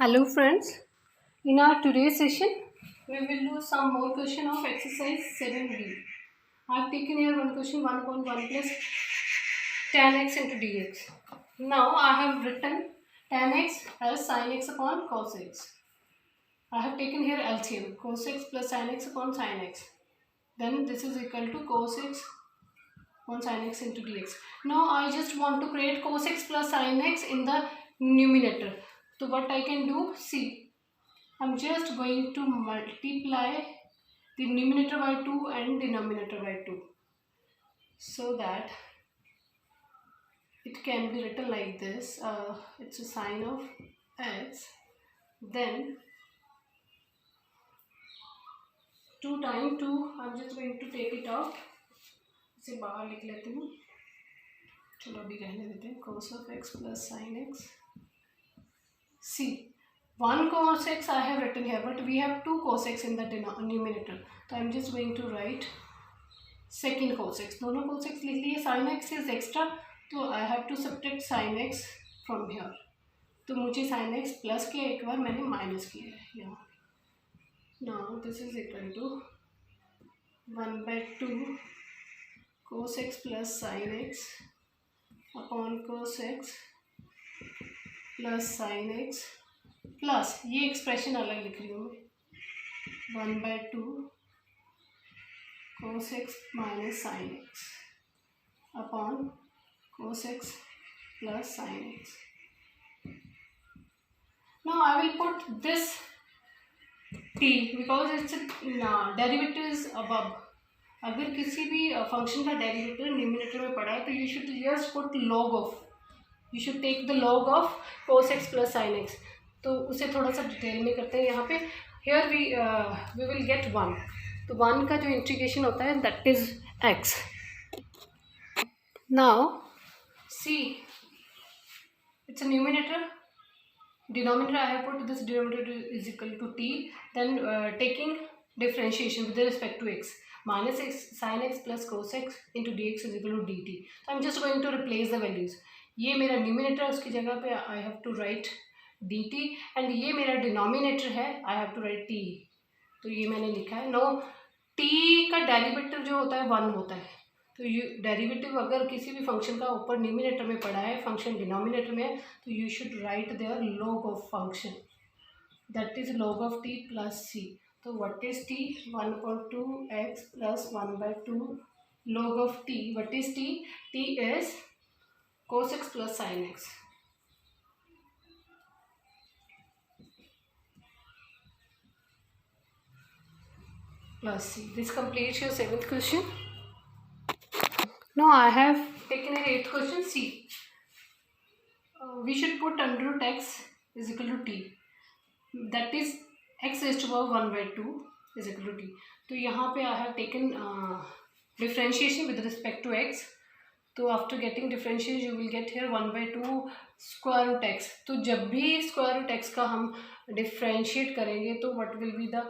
Hello friends, in our today's session we will do some more question of exercise 7b. I have taken here one question 1/1 plus tan x into dx. Now I have written tan x as sin x upon cos x. I have taken here LCM cos x plus sin x upon sin x. Then this is equal to cos x upon sin x into dx. Now I just want to create cos x plus sin x in the numerator. So what I can do, see, I'm just going to multiply the numerator by 2 and denominator by 2 so that it can be written like this. It's a sine of x, then 2 times 2, I'm just going to take it out, इसे बाहर लिख लेती हूँ, चलो अभी रहने देते हैं, cos of x plus sin x. See, 1 cos x I have written here, but we have 2 cos x in the numerator. So I'm just going to write second cos x. दोनों cos x लिख लिए. sin x is extra, तो I have to subtract sin x from here. तो मुझे sin x plus किया, एक बार मैंने minus किया है यहाँ. Now this is equal to 1/2 cos x plus sin x upon cos x plus sine x plus ये एक्सप्रेशन अलग लिख रही हूँ मैं 1/2 cos x minus sign X upon cos x plus sin x. Now I will put this t because its derivative is above. अगर किसी भी function का डेरिवेटिव न्यूमरेटर में पड़ा है तो you should just put log of, you should take the log of cos x plus sin x. तो उसे थोड़ा सा डिटेल में करते हैं यहाँ पे. Here we will get 1. तो 1 का जो इंटीग्रेशन होता है that is x. Now see it's a numerator, denominator I have put this denominator is equal to t, then taking differentiation with respect to x, minus x sin x plus cos x into dx is equal to dt. So I'm just going to replace the values. ये मेरा numerator है, उसकी जगह पे I have to write dt and ये मेरा denominator है, I have to write t. तो ये मैंने लिखा है. नो t का डेरिवेटिव जो होता है 1 होता है, तो यू डेरिवेटिव अगर किसी भी फंक्शन का ऊपर न्यूमिनेटर में पड़ा है, फंक्शन डिनोमिनेटर में है, तो you should write there log of function, that is log of t plus c. तो what is t? 1/2 x plus 1/2 log of t. What is t? t is cos x plus sin x. Plus c. This completes your 7th question. Now I have taken an 8th question. C. We should put under root x is equal to t. That is x raised to power 1/2 is equal to t. तो यहाँ पे I have taken differentiation with respect to x. तो after getting differentiation you will get here 1/2 square root x. तो जब भी square root x का हम differentiate करेंगे तो what will be the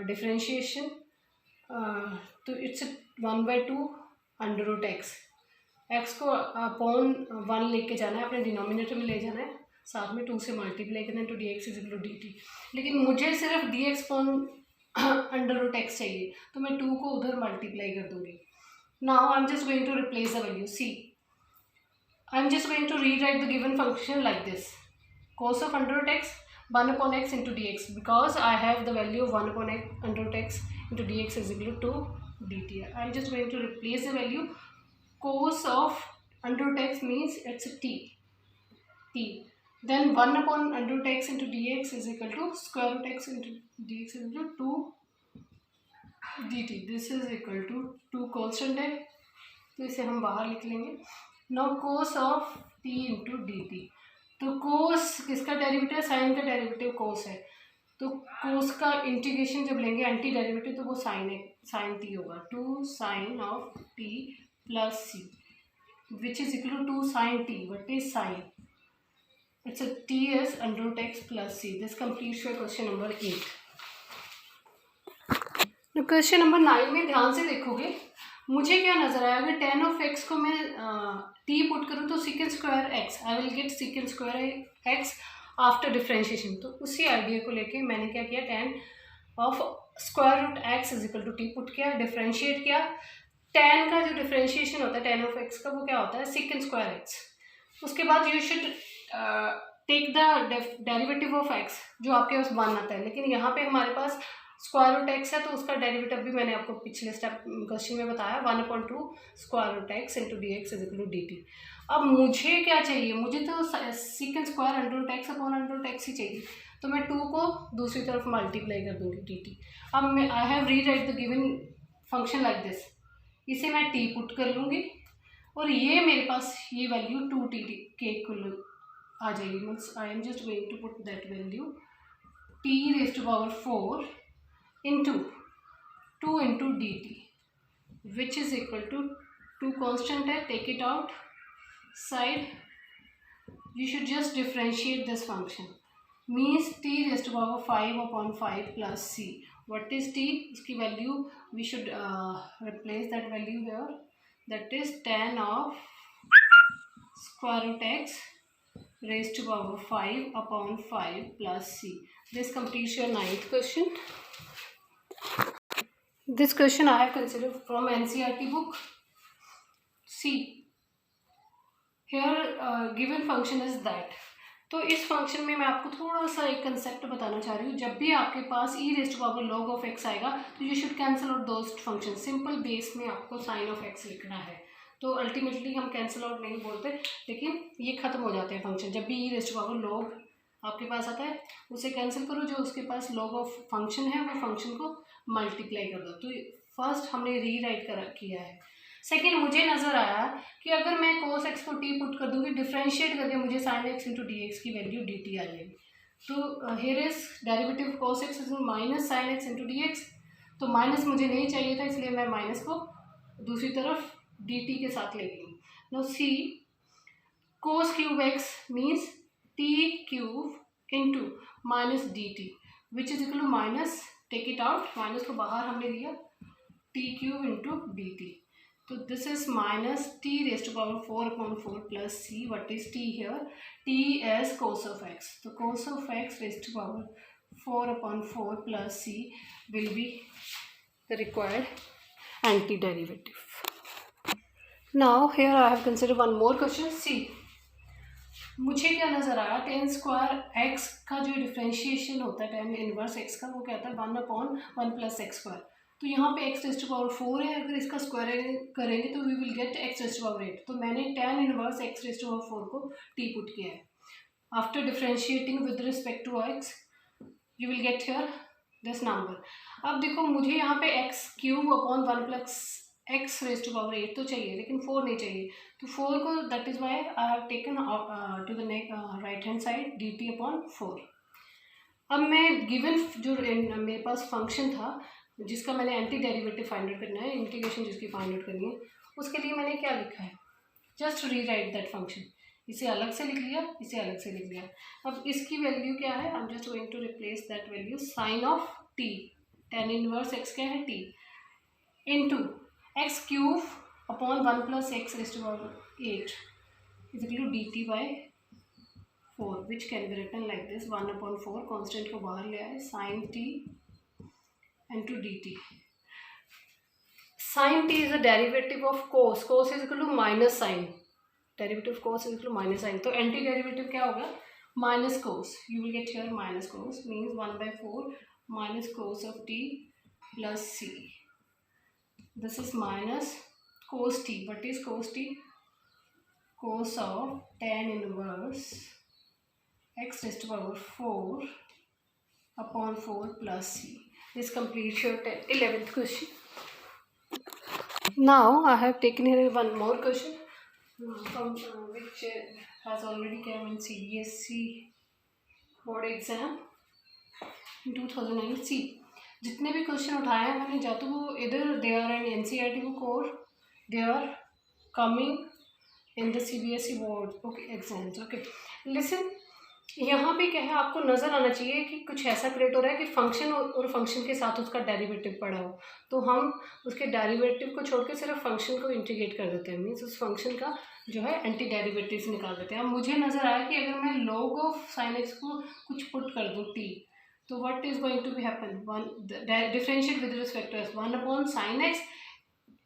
differentiation? तो it's 1/2 under root X. X को अपॉन 1 लेके जाना है, अपने डिनोमिनेटर में ले जाना है, साथ में 2 से मल्टीप्लाई करना है two dx is equal to dt. लेकिन मुझे सिर्फ dx upon under root x चाहिए, तो मैं 2 को उधर मल्टीप्लाई कर दूँगी. Now I'm just going to replace the value. See, I'm just going to rewrite the given function like this: cos of under root x 1 upon x into dx, because I have the value of 1 upon x under root x into dx is equal to dt. I'm just going to replace the value. Cos of under root x means it's a t. Then 1 upon under root x into dx is equal to square root x into dx is equal to 2 dt. This is equal to 2 constant है, तो इसे हम बाहर लिख लेंगे. Now cos of t into D T. तो cos किसका derivative? Sine का डेरिवेटिव कोस है, तो कोस का इंटीग्रेशन जब लेंगे एंटी डेरिवेटिव तो वो साइन t होगा. 2 sine of t plus c which is equal to 2 sine t. What is sine? It's a t is under root x plus c. This completes your question number 8. Question number 9 में ध्यान से देखोगे, मुझे क्या नजर आया? अगर tan ऑफ x को मैं t पुट करूँ तो secant square x, I will get secant square x after differentiation. तो उसी आइडिया को लेके मैंने क्या किया, tan of square root x is equal to t put किया, डिफ्रेंशिएट किया। tan का जो डिफ्रेंशिएशन होता है tan ऑफ x का, वो क्या होता है, सेकंड स्क्वायर x। उसके बाद you should take the derivative of x जो आपके पास 1 आता है, लेकिन यहाँ पे हमारे पास स्क्वायर रूट x है, तो उसका डेरिवेटिव भी मैंने आपको पिछले स्टेप क्वेश्चन में बताया, 1/2 square root x into D x is equal to D t. अब मुझे क्या चाहिए, मुझे तो secant square under root x upon under root x ही चाहिए, तो मैं 2 को दूसरी तरफ मल्टीप्लाई कर दूंगी डी टी। अब मैं आई हैव री right the given function like this, इसे मैं t पुट कर लूँगी और ये मेरे पास ये वैल्यू 2t के इक्वल आ जाएगी। Means I am just going to put that value t raise to power 4 into 2 into dt which is equal to 2 constant है, take it out side, you should just differentiate this function, means t raised to power 5 upon 5 plus c. What is t? उसकी value we should replace that value here, that is tan of square root x raised to power 5 upon 5 plus c. This completes your 9th question. This question I have considered from NCERT book. See, here given function is that. तो इस function में मैं आपको थोड़ा सा एक concept बताना चाह रही हूँ। जब भी आपके पास e raise to power log of x आएगा तो you should cancel out those function. Simple base में आपको साइन ऑफ x लिखना है, तो अल्टीमेटली हम कैंसिल आउट नहीं बोलते, लेकिन ये खत्म हो जाते हैं फंक्शन। जब भी e raise to power log आपके पास आता है उसे कैंसिल करो, जो उसके पास log ऑफ फंक्शन है वो फंक्शन को मल्टीप्लाई कर दो। तो फर्स्ट हमने री राइट किया है। सेकेंड, मुझे नज़र आया कि अगर मैं cos x को t पुट कर दूंगी, डिफ्रेंशिएट करके मुझे sin x into D x की वैल्यू dt आ जाएगी। तो here is derivative cos x is minus sin x into D x, तो माइनस मुझे नहीं चाहिए था, इसलिए मैं माइनस को दूसरी तरफ dt के साथ ले गई। No see cos cube x means t cube into minus D T which is equal to minus, take it out, minus को बाहर हमने लिया, t cube into D T. तो this is minus t raise to power 4 upon 4 plus c. What is t here? t as cos of x, तो cos of x raise to power 4 upon 4 plus c will be the required anti derivative. Now here I have consider one more question. See, मुझे क्या नज़र आया, ten square x का जो differentiation होता है ten inverse x का, वो कहता है 1/1 प्लस एक्स स्क्वायर। तो यहाँ पे x रेज़ टू पावर 4 है, अगर इसका स्क्वायर करेंगे तो we will get x raise to power 8। तो मैंने tan inverse x raise to power 4 को t पुट किया है। After differentiating with respect to x you will get here this number. अब देखो, मुझे यहाँ पे x cube upon 1 plus x raise to power 8 तो चाहिए, लेकिन 4 नहीं चाहिए। तो 4 को, that is why I have taken to the right hand side d t upon 4। अब मैं गिवन जो मेरे पास फंक्शन था जिसका मैंने एंटी डेरिवेटिव फाइंड आउट करना है, इंटीग्रेशन जिसकी फाइंड आउट करनी है, उसके लिए मैंने क्या लिखा है, जस्ट री राइट दैट फंक्शन। इसे अलग से लिख लिया, इसे अलग से लिख लिया। अब इसकी वैल्यू क्या है, I am just going to replace that value, sine of t, tan inverse x क्या है t, into x cube upon 1 plus x raise to power 8 is equal to D t by 4 which can be written like this, 1/4 constant को बाहर ले आए, sine t into dt. Sin t is a derivative of cos. Cos is equal to minus sin. Derivative of cos is equal to minus sin. तो anti derivative क्या होगा, minus cos. You will get here minus cos means 1/4 minus cos of t plus c. This is minus cos t. What is cos t? Cos of tan inverse x raised to power 4 upon 4 plus c. This completes your 11th question. Now I have taken here one more question from which has already come in CBSE board exam in 2009. See, जितने भी question उठाए हैं मैंने, या तो वो इधर they are in NCERT book और they are coming in the CBSE board okay exams. Okay listen, यहाँ पे क्या है, आपको नज़र आना चाहिए कि कुछ ऐसा क्रिएट हो रहा है कि फंक्शन और फंक्शन के साथ उसका डेरिवेटिव पड़ा हो, तो हम उसके डेरिवेटिव को छोड़ के सिर्फ फंक्शन को इंटीग्रेट कर देते हैं, मीन्स उस फंक्शन का जो है एंटी डेरिवेटिव्स निकाल देते हैं। अब मुझे नज़र आया कि अगर मैं log ऑफ साइन एक्स को कुछ पुट कर दूँ t, तो what is going to be happen, one differentiate with respect to x, 1 upon sine x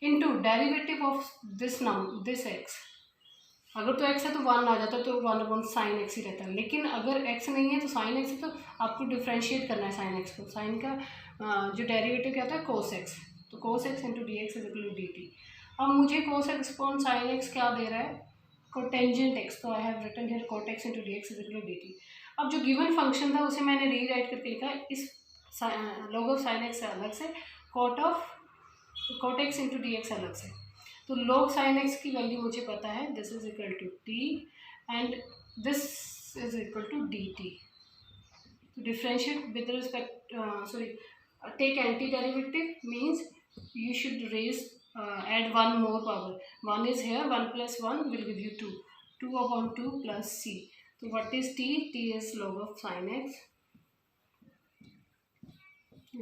into derivative of this x. अगर तो x है तो 1 आ जाता है, तो 1 अपॉन साइन एक्स ही रहता है। लेकिन अगर x नहीं है तो साइन एक्स है, तो आपको डिफ्रेंशिएट करना है साइन एक्स को। साइन का जो डेरिवेटिव क्या होता है कोस एक्स, तो cos x into D x is equal to D t. अब मुझे cos x upon sine x क्या दे रहा है, कोटेंजेंट एक्स, तो I have written here cot x into D x is equal to D t. अब जो given function था उसे मैंने रीराइट करके लिखा है इस log ऑफ साइन एक्स से अलग से, cot x into D X अलग से। तो log साइन एक्स की वैल्यू मुझे पता है, this is equal to T and this is equal to D T. तो differentiate with respect take anti derivative means you should add one more power. 1 is here, 1 plus 1 will give you 2. 2 upon 2 plus c. So what is t? T is log of sin x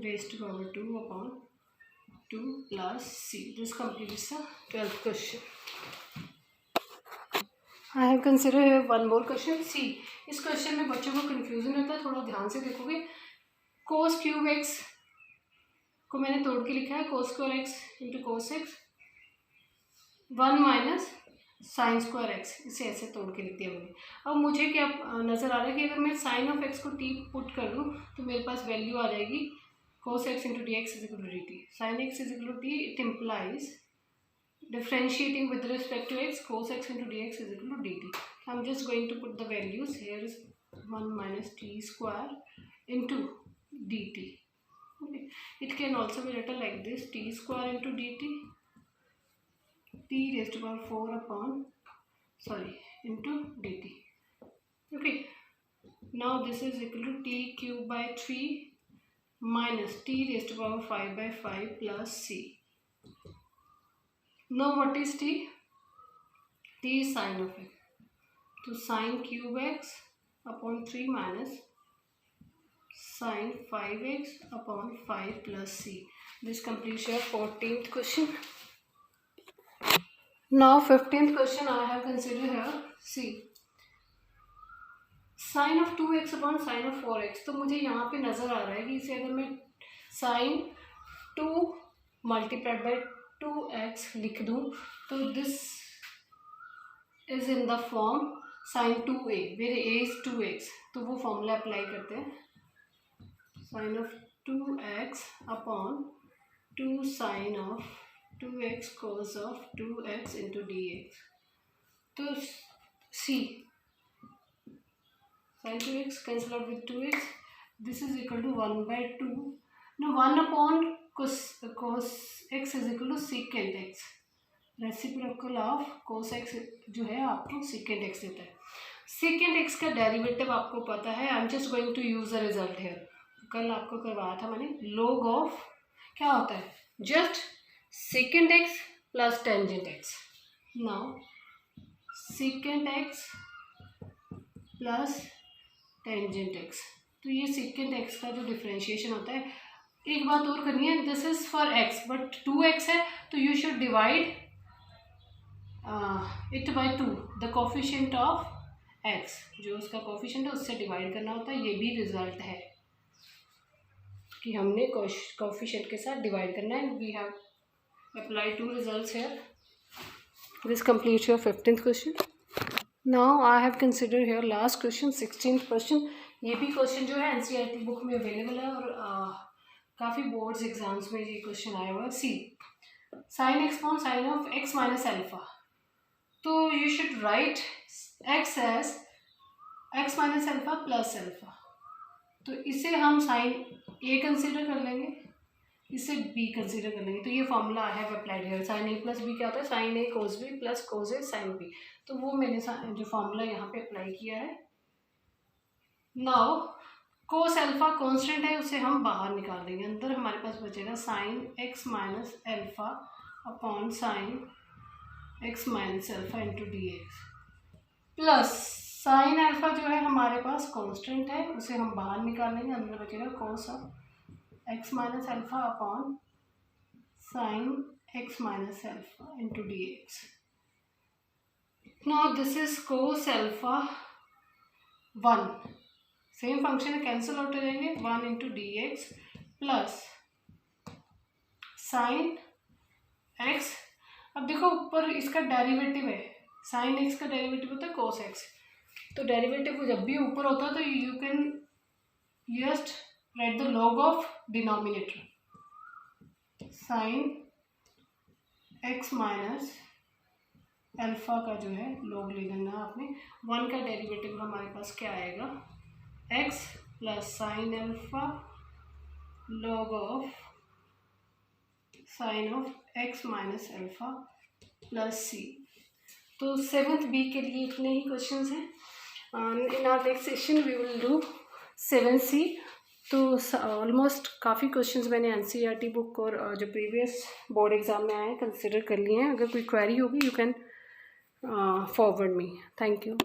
raised to power 2 upon 2 plus c. This completes the 12th question. I have considered here one more question. C. इस question में बच्चों को confusion रहता है, थोड़ा ध्यान से देखोगे। cos क्यूब एक्स को मैंने तोड़ के लिखा है cos square x into cos x, 1 minus sine square x, इसे ऐसे तोड़ के लिख दिया मैंने। अब मुझे क्या नज़र आ रहा है कि अगर मैं साइन ऑफ एक्स को टी पुट कर दूँ तो मेरे पास वैल्यू आ जाएगी cos x into D x is equal to D t. Sine x is equal to t, it implies differentiating with respect to x, cos x into D x is equal to D t. I am just going to put the values, here is 1 minus t square into D t. Okay. It can also be written like this, t square into dt, t raised to power 4 upon into dt. Okay, now this is equal to t cube by 3 minus t raised to power 5 by 5 plus c. Now what is t? T is sine of x, so sine cube x upon 3 minus sin 5x upon 5 plus c. This completes your 14th question. Now 15th question I have considered here. See, sin of 2x upon sin of 4x. तो मुझे यहाँ पे नज़र आ रहा है कि इसे अगर मैं sin 2 multiplied by 2x लिख दूँ तो this is in the form sin 2a, where a is 2x. तो वो फॉर्मूला अप्लाई करते हैं, sin of 2x upon 2 sin of 2x cos of 2x into dx. तो c, sin 2x cancel out with 2x, this is equal to 1 by 2. Now 1 upon cos x is equal to secant x. Reciprocal of cos x जो है आपको secant x देता है। secant x का derivative आपको पता है, I am just going to use the result here. कल आपको करवाया था मैंने, log ऑफ क्या होता है, just secant x plus tangent x। Now secant x plus tangent x, तो ये secant x का जो डिफ्रेंशिएशन होता है। एक बात और करनी है, this is for x but 2x है, तो you should divide it by 2, the coefficient of x, जो उसका कोफिशिएंट है उससे डिवाइड करना होता है। ये भी रिजल्ट है कि हमने कोफिशिएंट के साथ डिवाइड करना है। We have applied 2 results here. This completes your 15th question. Now I have consider here last question, 16th question. ये भी क्वेश्चन जो है एनसीईआरटी बुक में अवेलेबल है और काफ़ी बोर्ड्स एग्जाम्स में ये क्वेश्चन आया हुआ है। See, sine X upon sine of X minus alpha, तो you should write X as X minus alpha plus alpha. तो इसे हम साइन ए कंसिडर कर लेंगे, इसे बी कंसिडर कर लेंगे। तो ये formula I have applied here, sine a plus b क्या होता है, sine a cos b plus cos a sine b. तो वो मैंने जो फॉर्मूला यहाँ पे अप्लाई किया है। नाउ कोस एल्फा कांस्टेंट है, उसे हम बाहर निकाल देंगे। अंदर हमारे पास बचेगा sine x minus alpha upon sine x minus alpha into D x plus sine alpha जो है हमारे पास कांस्टेंट है, उसे हम बाहर निकाल लेंगे। अंदर बचेगा cos of X minus alpha upon sine x minus alpha into D x. Now this is cos alpha 1, same function है, कैंसिल आउट हो जाएंगे, 1 into D x plus sine x. अब देखो ऊपर इसका डेरिवेटिव है, साइन एक्स का derivative होता है कोस एक्स, तो डेरिवेटिव जब भी ऊपर होता है तो you can just right the log of denominator, sine x minus alpha का जो है लॉग ले लेना आपने। 1 का डेरिवेटिव हमारे पास क्या आएगा, X plus sine alpha log of sine of X minus alpha plus C. तो 7th बी के लिए इतने ही क्वेश्चंस हैं। In our next session we will do 7C। तो ऑलमोस्ट काफ़ी क्वेश्चंस मैंने NCERT बुक और जो प्रीवियस बोर्ड एग्ज़ाम में आए हैं कंसिडर कर लिए हैं। अगर कोई क्वेरी होगी you can forward me. Thank you.